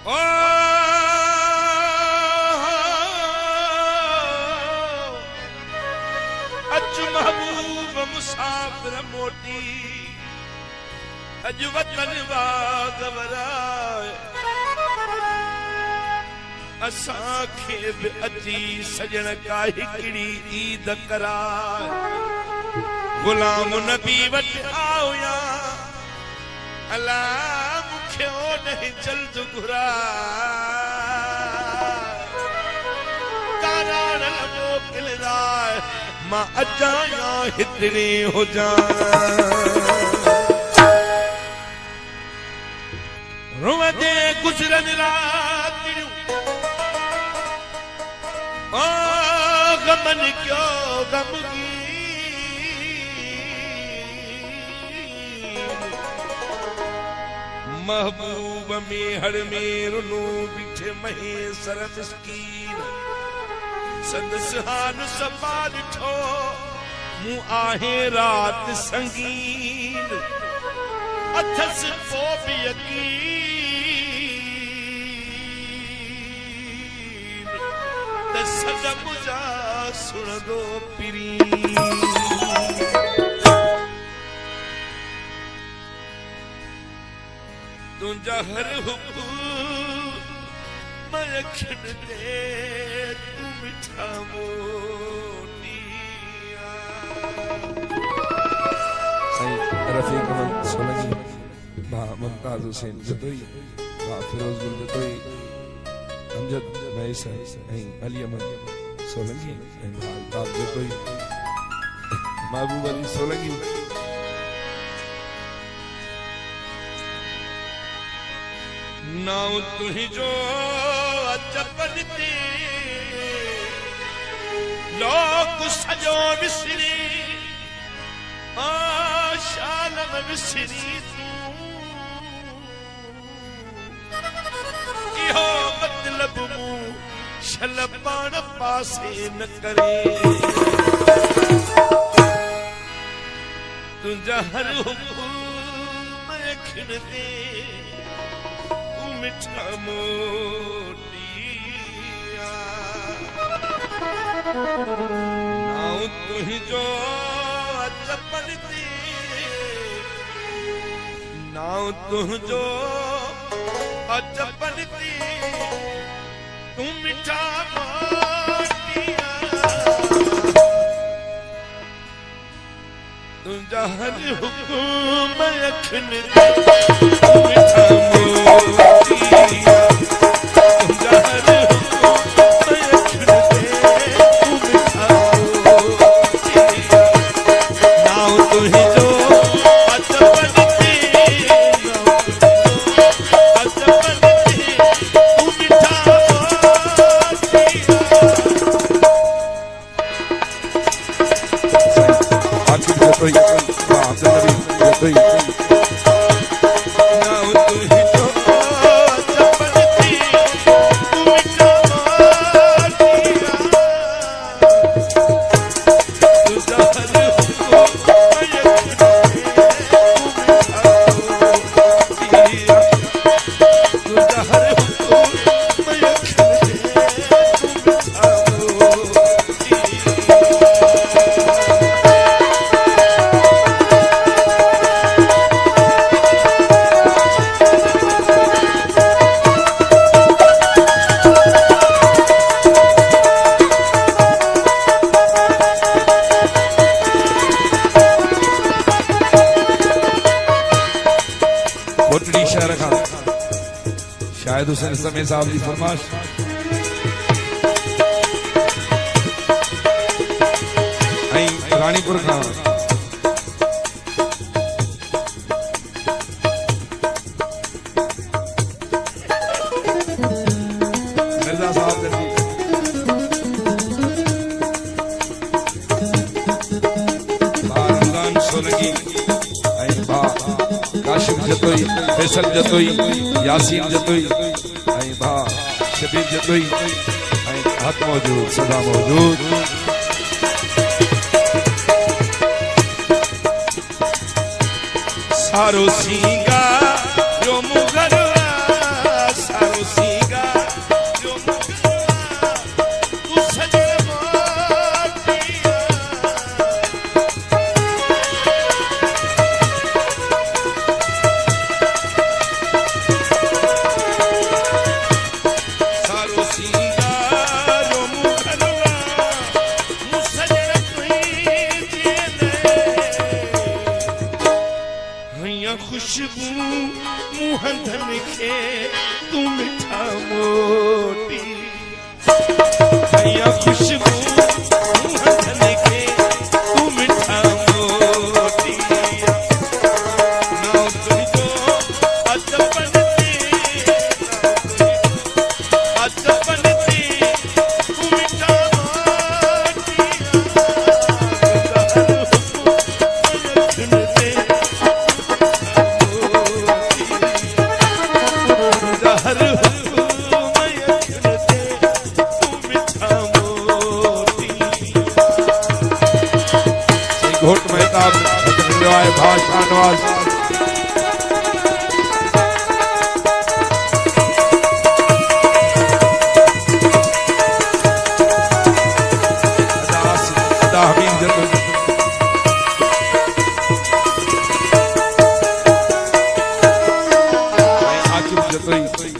ओ अच महबूब मुसाफिर मोटी अज वतन वागवराए असांखे बि अची सजण का हिकड़ी ईद कराए गुलाम नबी वटि आया अल्लाह मूंखे ओॾे जल्द घुराए काराण मोकिलिराए मां अचां हितड़ी हुजां रुवंदे गुज़रन रातियूं ओ गमन क्यों गमगीन महबूब में हर में रुनो बिठे महे सर मिस्कीन संदस हान सफा ॾिठो मूं आहे रात संगीन अथस को भी यकीन सदम जा सुन दो पिरी तुझा हर हुक्म अखिन दे तू मिठा मोटिया साईं रफीक अहमद सोलंकी भा मुमताज हुसैन जतोई भा फिरोज गुल जतोई अमजद मैसर ऐं अली अहमद सोलंकी ऐं भा अल्ताफ जतोई महबूब अली सोलंकी नाउ तुझो अचपन ते लोक सजो विसरी शालम विसरी तू इहो मतलब मूं शल पाण पासे न करे तुझा हर हुकुम अखिन दे मिठा मोटिया नाउ तुझो अचपन ते नाउ तुझो अचपन ते तू मिठा मोटिया तुझा हर हुकुम अखिन दे तू मिठा मोटिया तुझा हर हुकुम अखिन दे तू मिठा मोटिया नाउ तुझो अचपन ते अचपन ते तू मिठा मोटिया आखिर जतोई भा अब्दुल नबी जतोई शायद हुसैन समय साहब की फरमाश रानीपुर का मिर्जा साहब रमजान सोलंकी काशिम जतोई फैसल जतोई यासीन जतोई भा शबीर जतोई हक मौजूद सदा मौजूद सारो सीगा जो मुगरवा सारो हंधन खे तू मिठा मोटी या खुशबू हंधन खे तू मिठा मोटी ना तुझो अदबन ते अदबन ते तू मिठा मोटी घोट मेहताब भाषा नवाज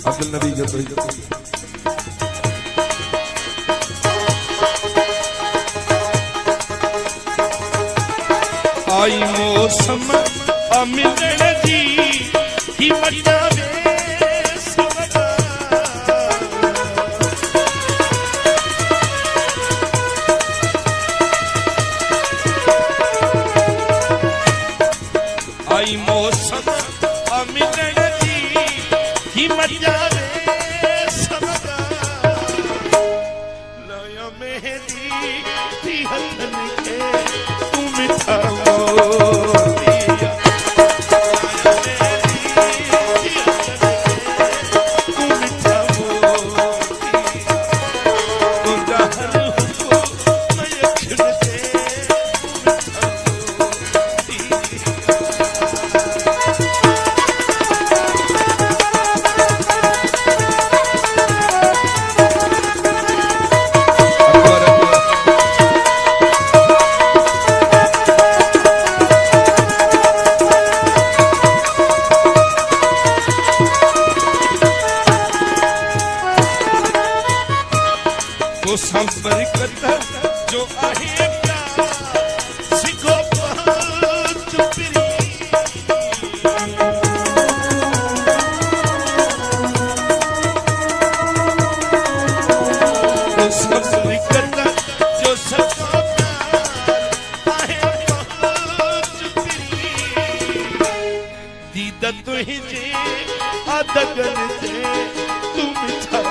अब्दुल नबी जतोई आई मौसम मिलण जी ही मटावे सवगा आई मौसम मिलण जी ही मटावे सवगा लया मेहंदी थी हंधन खे तू मिठा तो संबर कदर जो आहे प्यार सिखो चुपरी तो संबर कदर जो सिखो प्यार आहे चुपरी दीदा तुझे अदगन से तू मिठा